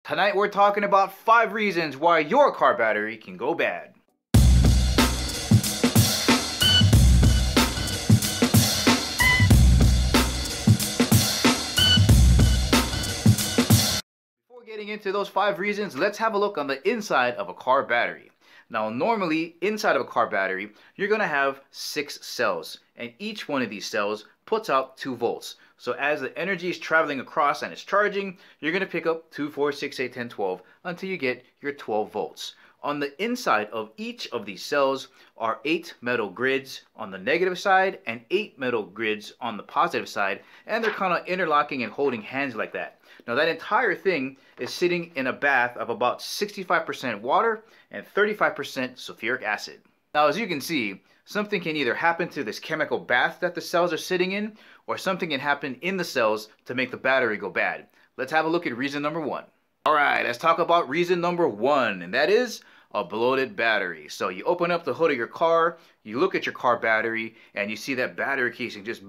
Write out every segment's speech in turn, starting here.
Tonight we're talking about 5 reasons why your car battery can go bad. Before getting into those 5 reasons, let's have a look on the inside of a car battery. Now normally inside of a car battery you're going to have 6 cells, and each one of these cells puts out 2 volts. So as the energy is traveling across and it's charging, you're going to pick up 2, 4, 6, 8, 10, 12 until you get your 12 volts. On the inside of each of these cells are 8 metal grids on the negative side and 8 metal grids on the positive side, and they're kind of interlocking and holding hands like that. Now that entire thing is sitting in a bath of about 65% water and 35% sulfuric acid. Now as you can see, something can either happen to this chemical bath that the cells are sitting in, or something can happen in the cells to make the battery go bad. Let's have a look at reason number 1. Alright, let's talk about reason number 1, and that is a bloated battery. So you open up the hood of your car, you look at your car battery, and you see that battery casing just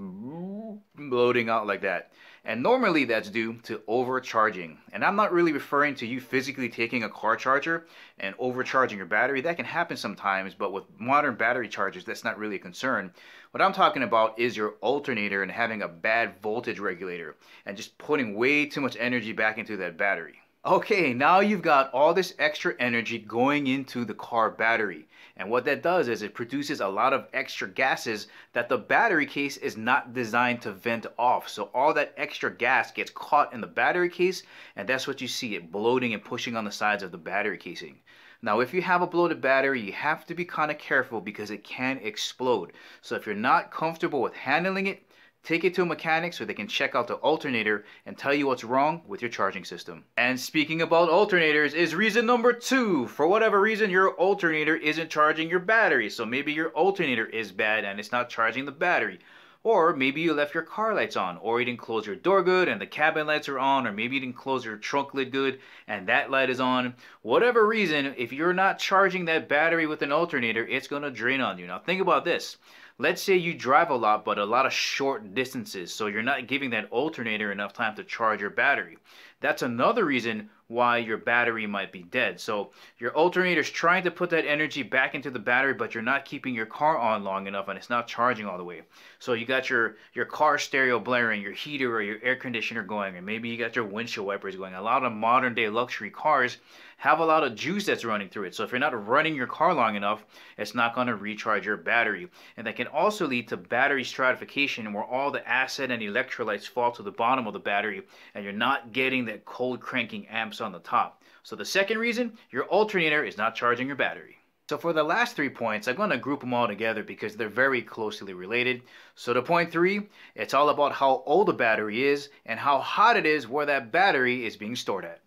bloating out like that. And normally that's due to overcharging. And I'm not really referring to you physically taking a car charger and overcharging your battery. That can happen sometimes, but with modern battery chargers, that's not really a concern. What I'm talking about is your alternator and having a bad voltage regulator and just putting way too much energy back into that battery. Okay, now you've got all this extra energy going into the car battery. And what that does is it produces a lot of extra gases that the battery case is not designed to vent off. So all that extra gas gets caught in the battery case, and that's what you see, it bloating and pushing on the sides of the battery casing. Now if you have a bloated battery, you have to be kind of careful because it can explode. So if you're not comfortable with handling it, take it to a mechanic so they can check out the alternator and tell you what's wrong with your charging system. And speaking about alternators is reason number 2. For whatever reason, your alternator isn't charging your battery. So maybe your alternator is bad and it's not charging the battery. Or maybe you left your car lights on, or you didn't close your door good and the cabin lights are on, or maybe you didn't close your trunk lid good and that light is on. Whatever reason, if you're not charging that battery with an alternator, it's going to drain on you. Now think about this. Let's say you drive a lot, but a lot of short distances, so you're not giving that alternator enough time to charge your battery. That's another reason why your battery might be dead. So your alternator is trying to put that energy back into the battery, but you're not keeping your car on long enough and it's not charging all the way. So you got your car stereo blaring, your heater or your air conditioner going, and maybe you got your windshield wipers going. A lot of modern day luxury cars have a lot of juice that's running through it. So if you're not running your car long enough, it's not going to recharge your battery. And that can also lead to battery stratification, where all the acid and electrolytes fall to the bottom of the battery and you're not getting that cold cranking amps on the top. So the second reason, your alternator is not charging your battery. So for the last 3 points, I'm going to group them all together because they're very closely related. So to point 3, it's all about how old the battery is and how hot it is where that battery is being stored at.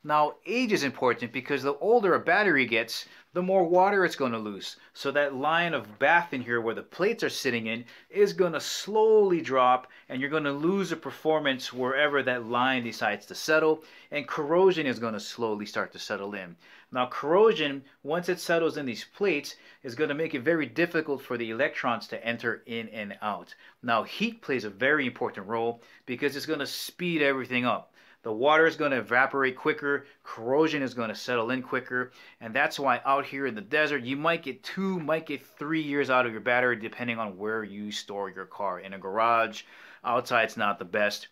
Now age is important because the older a battery gets, the more water it's going to lose. So that line of bath in here where the plates are sitting in is going to slowly drop, and you're going to lose the performance wherever that line decides to settle, and corrosion is going to slowly start to settle in. Now corrosion, once it settles in these plates, is going to make it very difficult for the electrons to enter in and out. Now heat plays a very important role because it's going to speed everything up. The water is going to evaporate quicker, corrosion is going to settle in quicker, and that's why out here in the desert you might get 2, might get 3 years out of your battery depending on where you store your car. In a garage, outside it's not the best.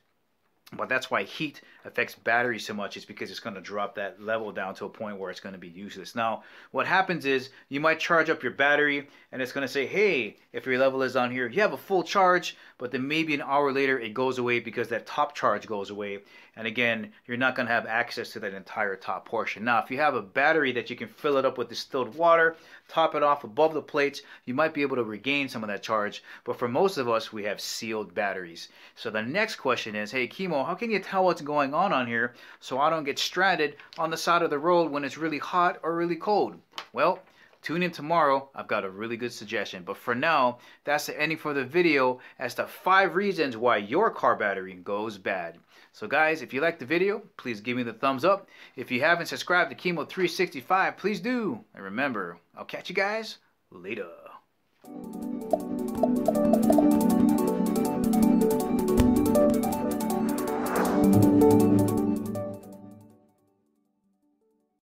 But that's why heat affects batteries so much, is because it's going to drop that level down to a point where it's going to be useless. Now, what happens is you might charge up your battery and it's going to say, hey, if your level is on here, you have a full charge, but then maybe an hour later it goes away because that top charge goes away. And again, you're not going to have access to that entire top portion. Now, if you have a battery that you can fill it up with distilled water, top it off above the plates, you might be able to regain some of that charge. But for most of us, we have sealed batteries. So the next question is, hey, Chemo, how can you tell what's going on here so I don't get stranded on the side of the road when it's really hot or really cold? Well, tune in tomorrow. I've got a really good suggestion. But for now, that's the ending for the video as to 5 reasons why your car battery goes bad. So guys, if you liked the video, please give me the thumbs up. If you haven't subscribed to Chemo 365, please do. And remember, I'll catch you guys later.